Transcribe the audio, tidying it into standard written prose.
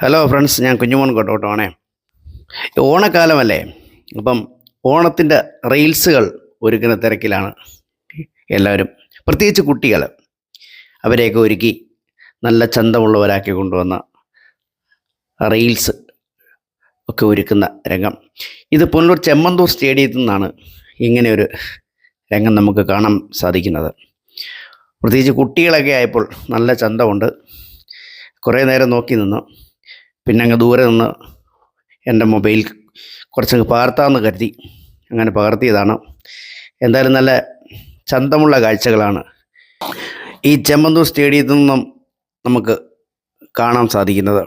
Hello friends, ഞാൻ കുഞ്ഞുമോൻ കോട്ടോട്ടമാണേ. ഓണക്കാലമല്ലേ, അപ്പം ഓണത്തിൻ്റെ റീൽസുകൾ ഒരുക്കുന്ന തിരക്കിലാണ് എല്ലാവരും. പ്രത്യേകിച്ച് കുട്ടികൾ, അവരെയൊക്കെ ഒരുക്കി നല്ല ചന്തമുള്ളവരാക്കി കൊണ്ടുവന്ന റീൽസ് ഒക്കെ ഒരുക്കുന്ന രംഗം. ഇത് പുനലൂർ ചെമ്മന്തൂർ സ്റ്റേഡിയത്തിൽ നിന്നാണ് ഇങ്ങനെയൊരു രംഗം നമുക്ക് കാണാൻ സാധിക്കുന്നത്. പ്രത്യേകിച്ച് കുട്ടികളൊക്കെ ആയപ്പോൾ നല്ല ചന്തമുണ്ട്. കുറേ നേരം നോക്കി നിന്നു. പിന്നെ അങ്ങ് ദൂരെ നിന്ന് എൻ്റെ മൊബൈൽ കുറച്ചങ്ങ് പകർത്താമെന്ന് കരുതി അങ്ങനെ പകർത്തിയതാണ്. എന്തായാലും നല്ല ചന്തമുള്ള കാഴ്ചകളാണ് ഈ ചെമ്മന്തൂർ സ്റ്റേഡിയത്തിൽ നിന്നും നമുക്ക് കാണാൻ സാധിക്കുന്നത്.